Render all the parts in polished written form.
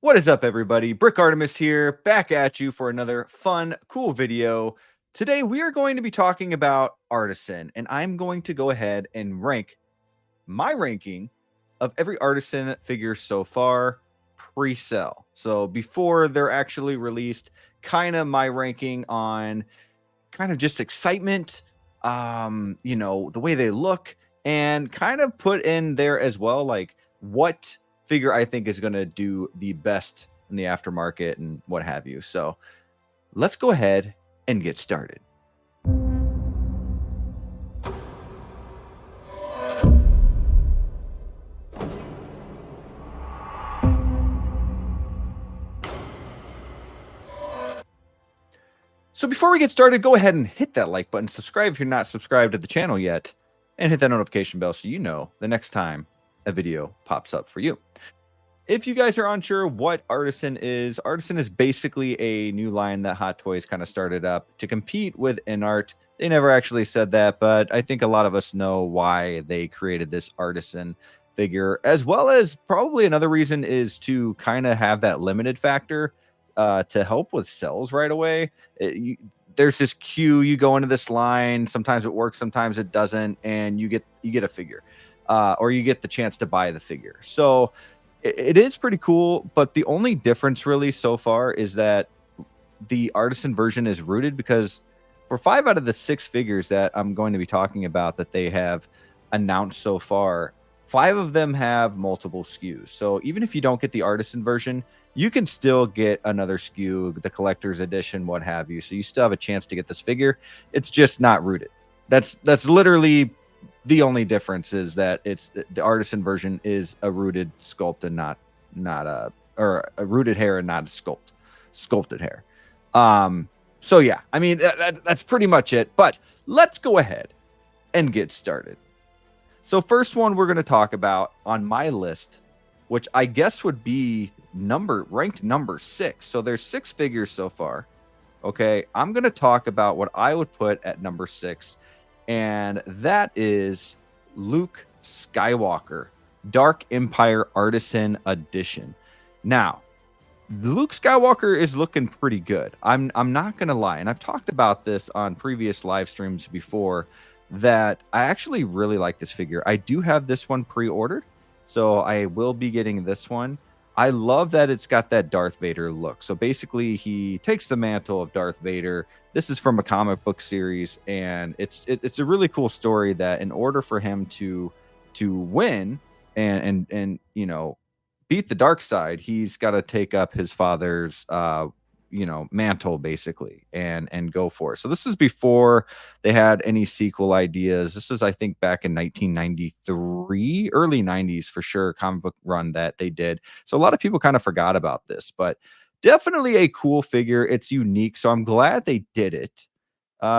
What is up, everybody? Brick Artemis here, back at you for another fun, cool video. Today, we are going to be talking about Artisan, and I'm going to go ahead and rank my ranking of every Artisan figure so far pre-sale. So before they're actually released, kind of my ranking on kind of just excitement, the way they look, and kind of put in there as well, like what figure I think is going to do the best in the aftermarket and what have you. So let's go ahead and get started. So before we get started, go ahead and hit that like button, subscribe if you're not subscribed to the channel yet, and hit that notification bell so you know the next time a video pops up for you. If you guys are unsure what Artisan is basically a new line that Hot Toys kind of started up to compete with InArt. They never actually said that, but I think a lot of us know why they created this Artisan figure, as well as probably another reason is to kind of have that limited factor to help with sales right away. There's this queue, you go into this line, sometimes it works, sometimes it doesn't, and you get a figure, or you get the chance to buy the figure. So it is pretty cool, but the only difference really so far is that the Artisan version is rooted, because for 5 out of the 6 figures that I'm going to be talking about that they have announced so far, 5 of them have multiple SKUs. So even if you don't get the Artisan version, you can still get another SKU, the collector's edition, what have you. So you still have a chance to get this figure. It's just not rooted. That's literally the only difference, is that it's the Artisan version is a rooted sculpt and not a rooted hair and not a sculpted hair. So yeah, I mean that's pretty much it. But let's go ahead and get started. So first one we're going to talk about on my list, which I guess would be ranked number 6. So there's 6 figures so far. Okay, I'm going to talk about what I would put at number 6, and that is Luke Skywalker, Dark Empire Artisan Edition. Now, Luke Skywalker is looking pretty good. I'm not going to lie, and I've talked about this on previous live streams before, that I actually really like this figure. I do have this one pre-ordered, so I will be getting this one. I love that it's got that Darth Vader look. So basically, he takes the mantle of Darth Vader. This is from a comic book series, and it's a really cool story that in order for him to win and beat the dark side, he's got to take up his father's mantle basically and go for it. So this is before they had any sequel ideas. This is, I think, back in 1993, early 90s for sure, comic book run that they did. So a lot of people kind of forgot about this, but definitely a cool figure. It's unique, so I'm glad they did it.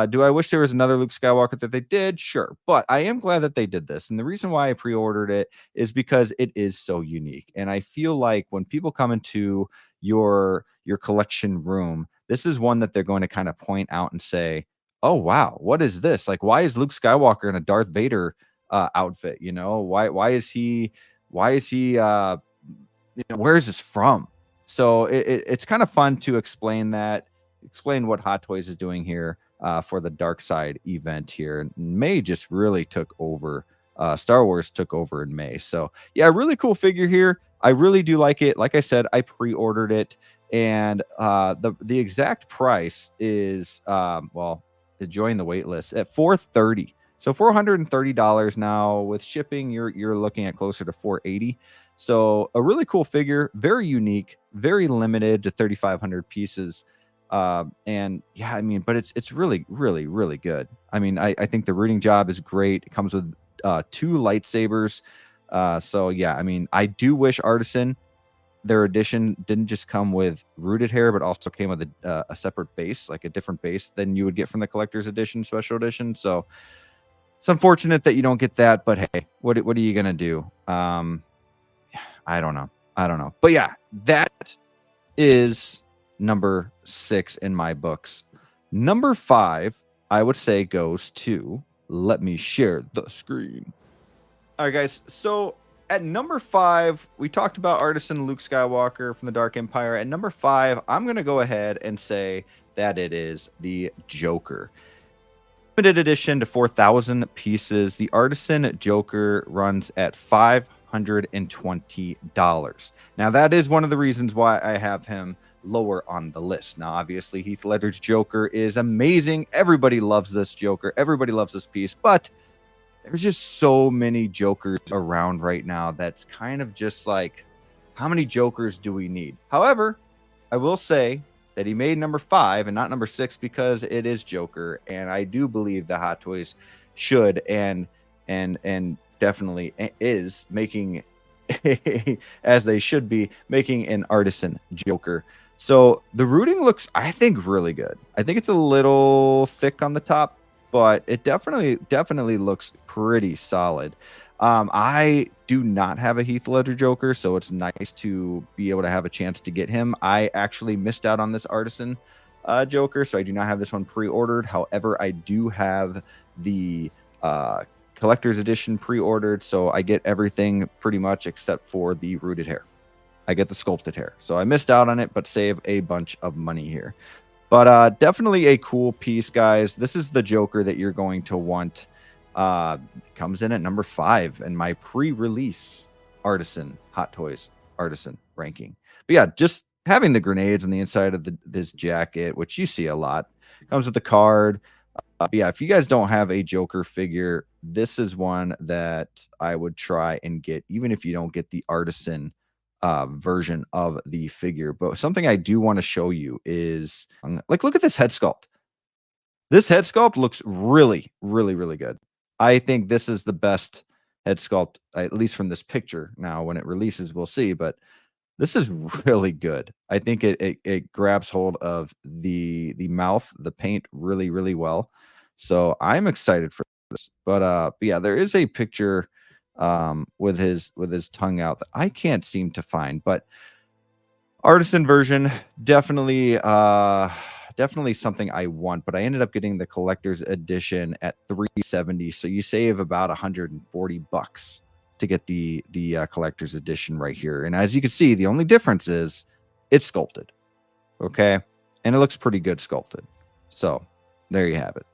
Do I wish there was another Luke Skywalker that they did? Sure. But I am glad that they did this. And the reason why I pre-ordered it is because it is so unique. And I feel like when people come into your collection room, this is one that they're going to kind of point out and say, oh, wow, what is this? Like, why is Luke Skywalker in a Darth Vader outfit? Why is he where is this from? So it's kind of fun to explain what Hot Toys is doing here for the Dark Side event here. May just really took over. Star Wars took over in May. So yeah, really cool figure here. I really do like it. Like I said, I pre-ordered it, and the exact price is to join the wait list at $430. So $430 now. With shipping, you're looking at closer to $480. So a really cool figure, very unique, very limited to 3,500 pieces. And yeah, I mean, but it's really, really, really good. I mean, I think the rooting job is great. It comes with 2 lightsabers. So yeah, I mean, I do wish Artisan, their edition, didn't just come with rooted hair, but also came with a separate base, like a different base than you would get from the collector's edition, special edition. So it's unfortunate that you don't get that, but hey, what are you gonna do? I don't know. But yeah, that is number 6 in my books. Number 5, I would say, goes to, let me share the screen. All right, guys. So at number 5, we talked about Artisan Luke Skywalker from the Dark Empire. At number 5, I'm going to go ahead and say that it is the Joker. Limited edition to 4,000 pieces. The Artisan Joker runs at $520. Now, that is one of the reasons why I have him lower on the list. Now, obviously, Heath Ledger's Joker is amazing. Everybody loves this Joker. Everybody loves this piece, but there's just so many Jokers around right now that's kind of just like, how many Jokers do we need? However, I will say that he made number 5 and not number 6 because it is Joker, and I do believe the Hot Toys should and definitely is making as they should be making an Artisan Joker. So the rooting looks, I think, really good. I think it's a little thick on the top, but it definitely looks pretty solid. I do not have a Heath Ledger Joker, so it's nice to be able to have a chance to get him. I actually missed out on this Artisan Joker, so I do not have this one pre-ordered. However, I do have the collector's edition pre-ordered, so I get everything pretty much except for the rooted hair. I get the sculpted hair, so I missed out on it, but save a bunch of money here. But definitely a cool piece, guys. This is the Joker that you're going to want. Comes in at number 5 in my pre-release Artisan Hot Toys Artisan ranking. But yeah, just having the grenades on the inside of this jacket, which you see a lot, comes with the card. Yeah, if you guys don't have a Joker figure, this is one that I would try and get, even if you don't get the Artisan version of the figure. But something I do want to show you is, like, look at this head sculpt. This head sculpt looks really, really, really good. I think this is the best head sculpt, at least from this picture. Now, when it releases, we'll see, but this is really good. I think it grabs hold of the mouth, the paint really, really well. So I'm excited for this. But yeah, there is a picture with his tongue out that I can't seem to find, but Artisan version definitely something I want, but I ended up getting the collector's edition at $370, so you save about $140 to get the collector's edition right here. And as you can see, the only difference is it's sculpted, okay, and it looks pretty good sculpted. So there you have it.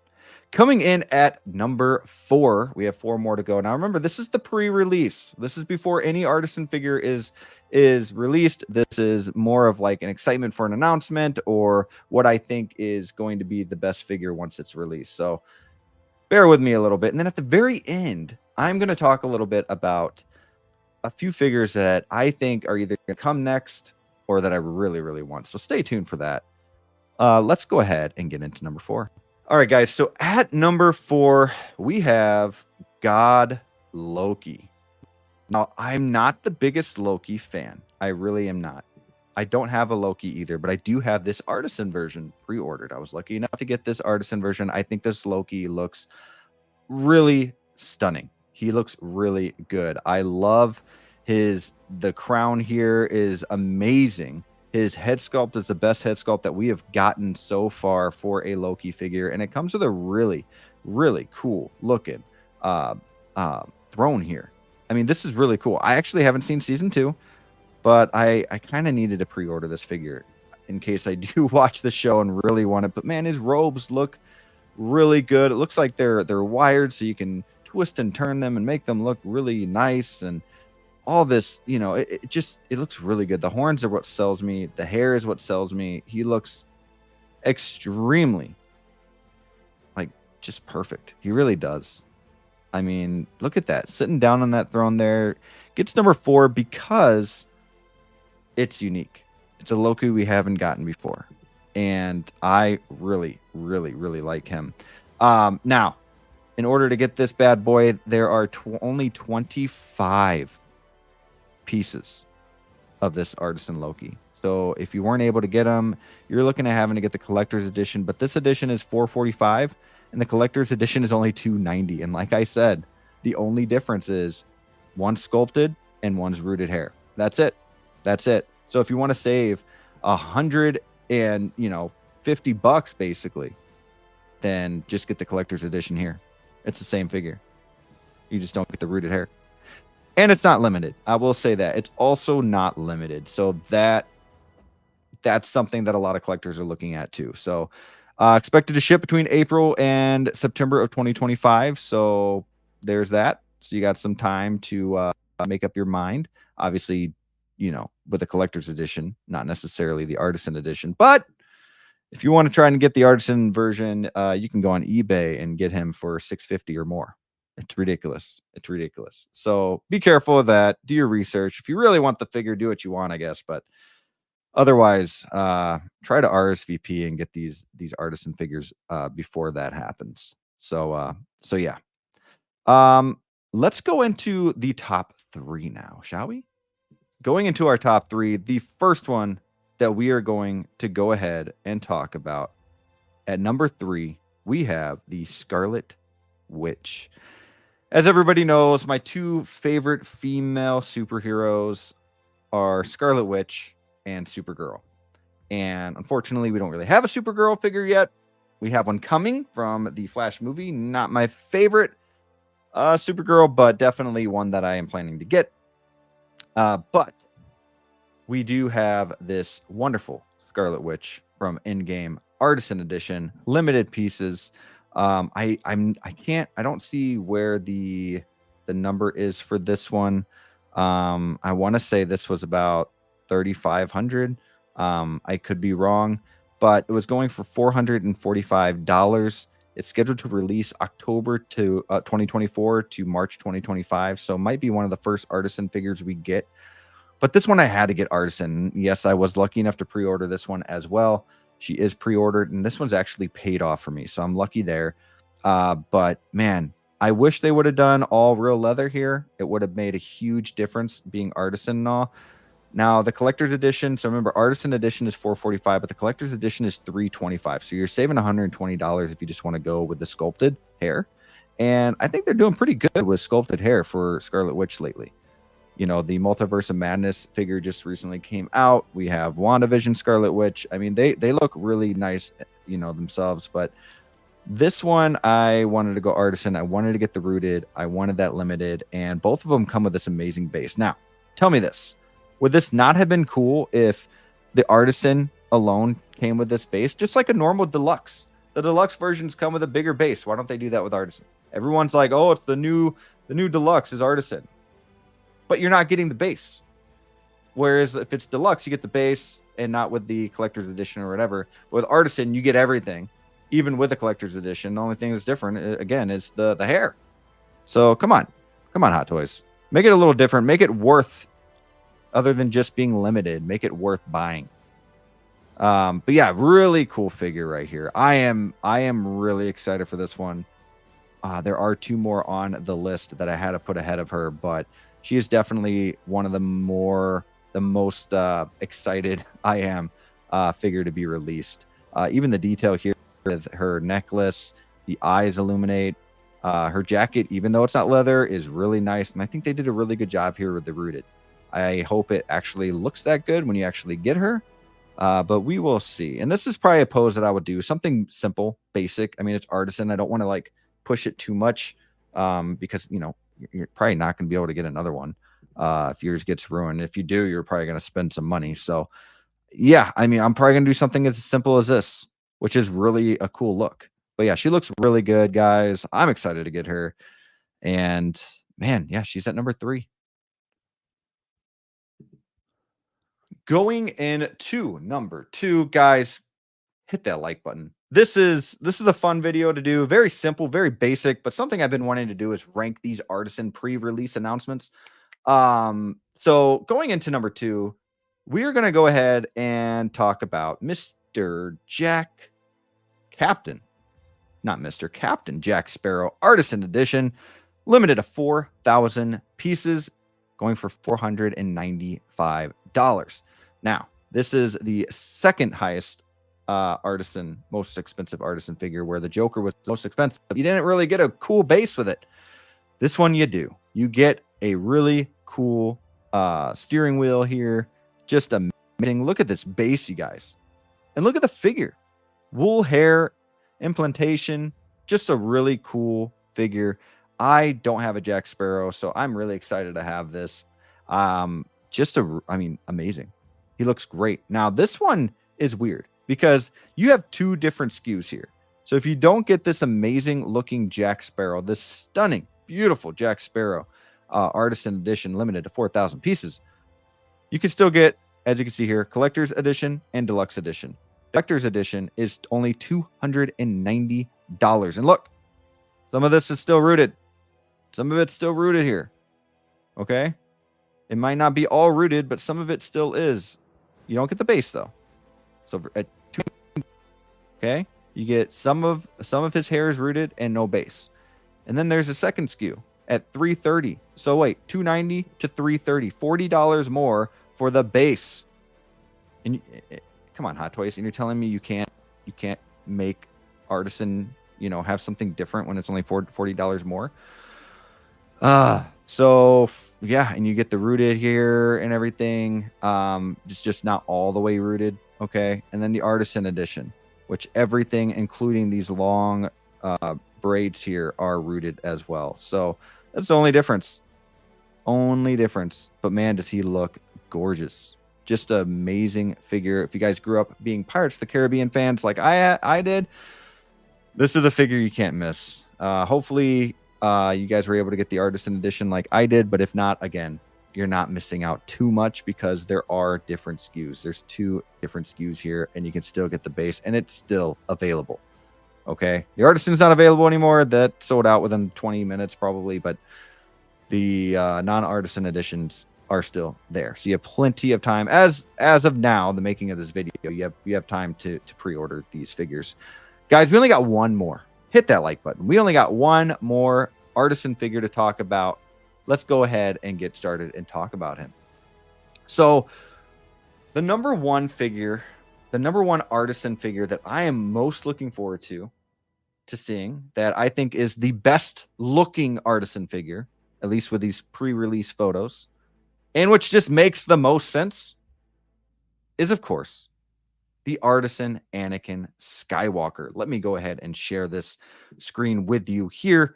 Coming in at number 4, we have 4 more to go. Now, remember, this is the pre-release. This is before any Artisan figure is released. This is more of like an excitement for an announcement or what I think is going to be the best figure once it's released. So bear with me a little bit. And then at the very end, I'm going to talk a little bit about a few figures that I think are either going to come next or that I really, really want. So stay tuned for that. Let's go ahead and get into number 4. All right, guys. So at number 4, we have God Loki. Now, I'm not the biggest Loki fan. I really am not. I don't have a Loki either, but I do have this Artisan version pre-ordered. I was lucky enough to get this Artisan version. I think this Loki looks really stunning. He looks really good. I love the crown here is amazing. His head sculpt is the best head sculpt that we have gotten so far for a Loki figure, and it comes with a really, really cool looking throne here. I mean, this is really cool. I actually haven't seen season 2, but I kind of needed to pre-order this figure in case I do watch the show and really want it. But man, his robes look really good. It looks like they're wired, so you can twist and turn them and make them look really nice, and all this, you know, it looks really good. The horns are what sells me. The hair is what sells me. He looks extremely, like, just perfect. He really does. I mean, look at that. Sitting down on that throne there. Gets number 4 because it's unique. It's a Loki we haven't gotten before. And I really, really, really like him. Now, in order to get this bad boy, there are only 25 pieces of this Artisan Loki. So if you weren't able to get them, you're looking at having to get the collector's edition. But this edition is $445, and the collector's edition is only $290. And like I said, the only difference is one's sculpted and one's rooted hair. That's it. That's it. So if you want to save $150 basically, then just get the collector's edition here. It's the same figure. You just don't get the rooted hair. And it's not limited. I will say that. It's also not limited. So that's something that a lot of collectors are looking at too. So expected to ship between April and September of 2025. So there's that. So you got some time to make up your mind. Obviously, with the collector's edition, not necessarily the artisan edition. But if you want to try and get the artisan version, you can go on eBay and get him for $650 or more. It's ridiculous. It's ridiculous. So be careful of that. Do your research. If you really want the figure, do what you want, I guess. But otherwise, try to RSVP and get these artisan figures before that happens. So yeah. Let's go into the top 3 now, shall we? Going into our top 3, the first one that we are going to go ahead and talk about at number 3, we have the Scarlet Witch. As everybody knows, my 2 favorite female superheroes are Scarlet Witch and Supergirl. And unfortunately, we don't really have a Supergirl figure yet. We have one coming from the Flash movie. Not my favorite Supergirl, but definitely one that I am planning to get. But we do have this wonderful Scarlet Witch from Endgame Artisan Edition, limited pieces. I don't see where the number is for this one. I want to say this was about 3,500. I could be wrong, but it was going for $445. It's scheduled to release October 2024 to March 2025. So it might be one of the first artisan figures we get. But this one I had to get artisan. Yes, I was lucky enough to pre-order this one as well. She is pre-ordered, and this one's actually paid off for me. So I'm lucky there. But man, I wish they would have done all real leather here. It would have made a huge difference being artisan and all. Now, the collector's edition, so remember, artisan edition is $445, but the collector's edition is $325. So you're saving $120 if you just want to go with the sculpted hair. And I think they're doing pretty good with sculpted hair for Scarlet Witch lately. The Multiverse of Madness figure just recently came out. We have WandaVision Scarlet Witch. I mean, they look really nice, themselves. But this one, I wanted to go artisan. I wanted to get the rooted. I wanted that limited. And both of them come with this amazing base. Now, tell me this. Would this not have been cool if the artisan alone came with this base? Just like a normal deluxe. The deluxe versions come with a bigger base. Why don't they do that with artisan? Everyone's like, oh, it's the new deluxe is artisan. But you're not getting the base. Whereas if it's deluxe, you get the base and not with the collector's edition or whatever. But with artisan, you get everything, even with the collector's edition. The only thing that's different, again, is the hair. So come on, Hot Toys. Make it a little different. Make it worth, other than just being limited, make it worth buying. But yeah, really cool figure right here. I am really excited for this one. There are 2 more on the list that I had to put ahead of her, but she is definitely one of the most excited I am figure to be released. Even the detail here with her necklace, the eyes illuminate, her jacket, even though it's not leather, is really nice. And I think they did a really good job here with the rooted. I hope it actually looks that good when you actually get her. But we will see. And this is probably a pose that I would do. Something simple, basic. I mean, it's artisan. I don't want to push it too much because, you're probably not going to be able to get another one if yours gets ruined. If you do, you're probably going to spend some money. So yeah, I mean, I'm probably going to do something as simple as this, which is really a cool look. But yeah, she looks really good, guys. I'm excited to get her. And man, yeah, she's at number 3. Going into number 2, guys, hit that like button. This is a fun video to do. Very simple, very basic, but something I've been wanting to do is rank these artisan pre-release announcements. So going into number 2, we are going to go ahead and talk about Mr. Captain Jack Sparrow Artisan Edition, limited to 4,000 pieces, going for $495. Now, this is the second highest most expensive artisan figure, where the Joker was most expensive. You didn't really get a cool base with it. This one you do. You get a really cool steering wheel here. Just amazing. Look at this base, you guys. And look at the figure. Wool hair implantation. Just a really cool figure. I don't have a Jack Sparrow, so I'm really excited to have this. I mean, amazing. He looks great. Now, this one is weird because you have two different SKUs here. So if you don't get this amazing looking Jack Sparrow, this stunning, beautiful Jack Sparrow Artisan Edition limited to 4,000 pieces, you can still get, as you can see here, Collector's Edition and Deluxe Edition. Collector's Edition is only $290. And look, some of this is still rooted. Some of it's still rooted here. Okay? It might not be all rooted, but some of it still is. You don't get the base though. So at okay, you get some of his hair is rooted and no base. And then there's a second SKU at $330. So wait, $290 to $330, $40 more for the base. And come on, Hot Toys, and you're telling me you can't make Artisan, have something different when it's only $40 more? So yeah, and you get the rooted here and everything. It's just not all the way rooted. Okay. And then the Artisan Edition, which everything, including these long braids here, are rooted as well. So that's the only difference. But man, does he look gorgeous. Just an amazing figure. If you guys grew up being Pirates of the Caribbean fans like I did, this is a figure you can't miss. Hopefully you guys were able to get the Artisan Edition like I did, but if not, again, you're not missing out too much because there are different SKUs. There's two different SKUs here, and you can still get the base, and it's still available. Okay, the Artisan's not available anymore. That sold out within 20 minutes probably, but the non-Artisan editions are still there. So you have plenty of time. As of now, the making of this video, you have time to pre-order these figures. Guys, we only got one more. Hit that like button. We only got one more Artisan figure to talk about. Let's go ahead and get started and talk about him. So the number one Artisan figure that I am most looking forward to seeing, that I think is the best looking Artisan figure, at least with these pre-release photos, and which just makes the most sense, is of course the Artisan Anakin Skywalker. Let me go ahead and share this screen with you here.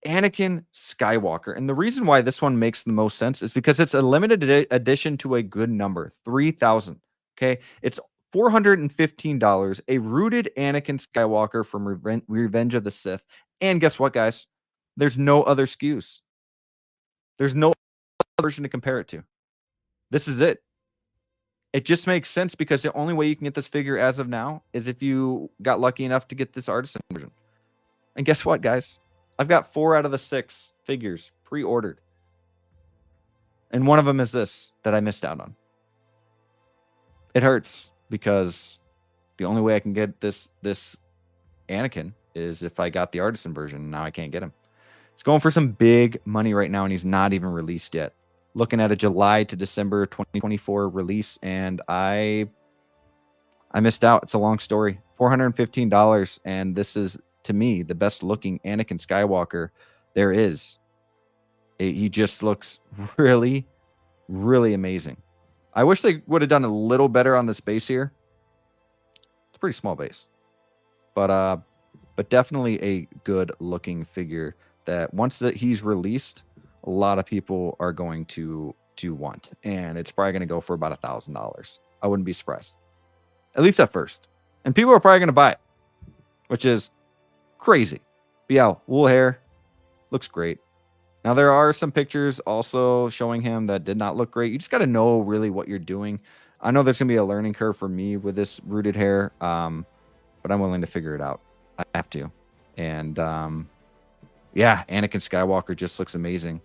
Anakin Skywalker. And the reason why this one makes the most sense is because it's a limited edition to a good number, 3,000. Okay. It's $415, a rooted Anakin Skywalker from Revenge of the Sith. And guess what, guys? There's no other SKUs. There's no other version to compare it to. This is it. It just makes sense because the only way you can get this figure as of now is if you got lucky enough to get this Artisan version. And guess what, guys? I've got 4 out of the 6 figures pre-ordered. And one of them is this that I missed out on. It hurts because the only way I can get this Anakin is if I got the Artisan version. Now I can't get him. He's going for some big money right now, and he's not even released yet. Looking at a July to December 2024 release, and I missed out. It's a long story. $415, and this is, to me, the best looking Anakin Skywalker there is. He just looks really, really amazing. I wish they would have done a little better on this base here. It's a pretty small base, but definitely a good looking figure that once that he's released, a lot of people are going to want, and it's probably going to go for about $1,000. I wouldn't be surprised, at least at first. And people are probably going to buy it, which is crazy. But yeah, wool hair looks great. Now there are some pictures also showing him that did not look great. You just got to know really what you're doing. I know there's going to be a learning curve for me with this rooted hair, but I'm willing to figure it out. I have to. And yeah, Anakin Skywalker just looks amazing.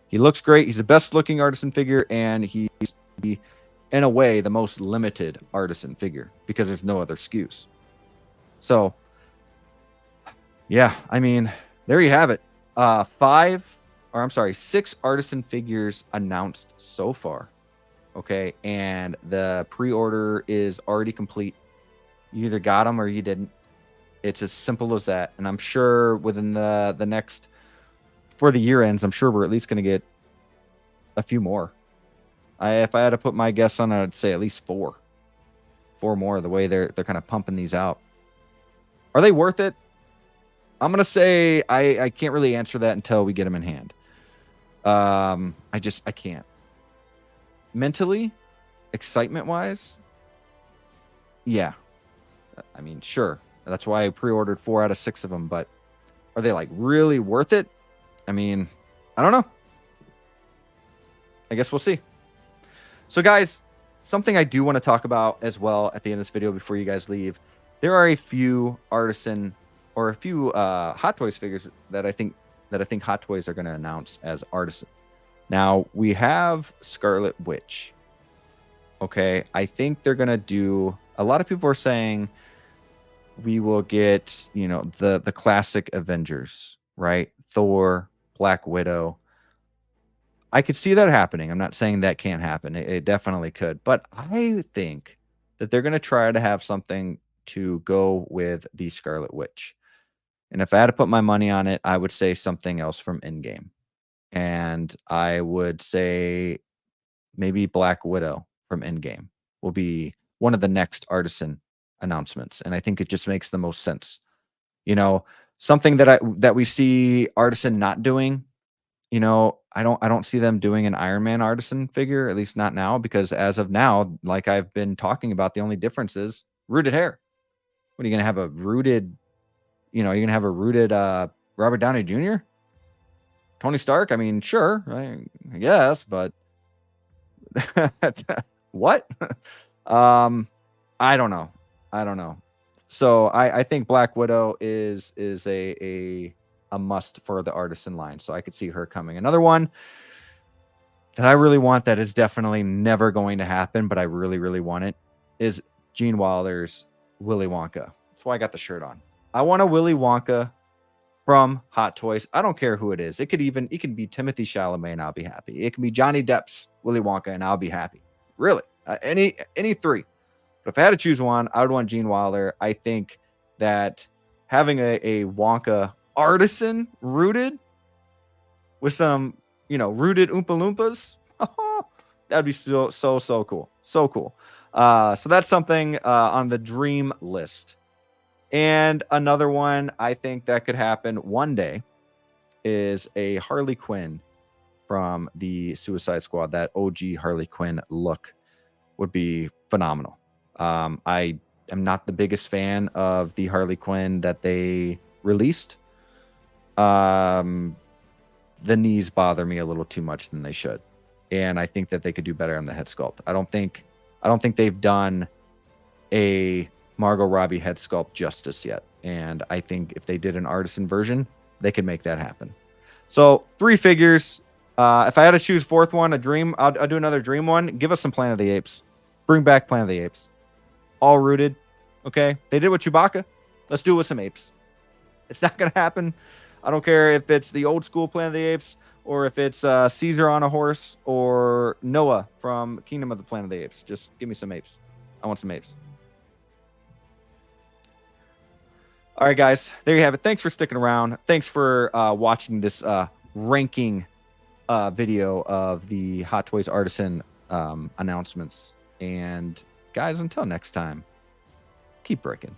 He looks great. He's the best looking Artisan figure, and he's, in a way, the most limited Artisan figure because there's no other SKUs. So, yeah, I mean, there you have it. 6 Artisan figures announced so far. Okay, and the pre-order is already complete. You either got them or you didn't. It's as simple as that. And I'm sure within the next, for the year ends, I'm sure we're at least going to get a few more. If I had to put my guess on it, I'd say at least 4 more, the way they're kind of pumping these out. Are they worth it? I'm gonna say I can't really answer that until we get them in hand. I can't. Mentally, excitement wise, yeah. I mean, sure. That's why I pre-ordered 4 out of 6 of them, but are they like really worth it? I mean, I don't know. I guess we'll see. So guys, something I do want to talk about as well at the end of this video before you guys leave. There are a few Artisan or a few Hot Toys figures that I think Hot Toys are going to announce as Artisan. Now, we have Scarlet Witch. Okay, I think they're going to do, a lot of people are saying we will get, you know, the classic Avengers, right? Thor, Black Widow. I could see that happening. I'm not saying that can't happen. It definitely could. But I think that they're going to try to have something to go with the Scarlet Witch. And if I had to put my money on it, I would say something else from Endgame. And I would say maybe Black Widow from Endgame will be one of the next Artisan announcements. And I think it just makes the most sense. You know, something that we see Artisan not doing, you know, I don't see them doing an Iron Man Artisan figure, at least not now, because as of now, like I've been talking about, the only difference is rooted hair. What are you gonna have a rooted, you know, you're gonna have a rooted Robert Downey Jr., Tony Stark? I mean, sure, I guess, but what? I don't know. I don't know. So I think Black Widow is a must for the Artisan line. So I could see her coming. Another one that I really want that is definitely never going to happen, but I really, really want it, is Gene Wilder's Willy Wonka. That's why I got the shirt on. I want a Willy Wonka from Hot Toys. I don't care who it is. It can be Timothy Chalamet and I'll be happy. It can be Johnny Depp's Willy Wonka and I'll be happy. Really, any 3. But if I had to choose one, I would want Gene Wilder. I think that having a Wonka Artisan rooted with some, you know, rooted Oompa Loompas, that'd be so cool. So cool. So that's something on the dream list. And another one I think that could happen one day is a Harley Quinn from the Suicide Squad. That OG Harley Quinn look would be phenomenal. I am not the biggest fan of the Harley Quinn that they released. The knees bother me a little too much than they should. And I think that they could do better on the head sculpt. I don't think they've done a Margot Robbie head sculpt justice yet. And I think if they did an Artisan version, they could make that happen. So 3 figures. If I had to choose 4th one, a dream, I'll do another dream one. Give us some Planet of the Apes. Bring back Planet of the Apes. All rooted. Okay. They did with Chewbacca. Let's do it with some apes. It's not going to happen. I don't care if it's the old school Planet of the Apes or if it's Caesar on a horse or Noah from Kingdom of the Planet of the Apes. Just give me some apes. I want some apes. All right, guys. There you have it. Thanks for sticking around. Thanks for watching this ranking video of the Hot Toys Artisan announcements. And guys, until next time, keep breaking.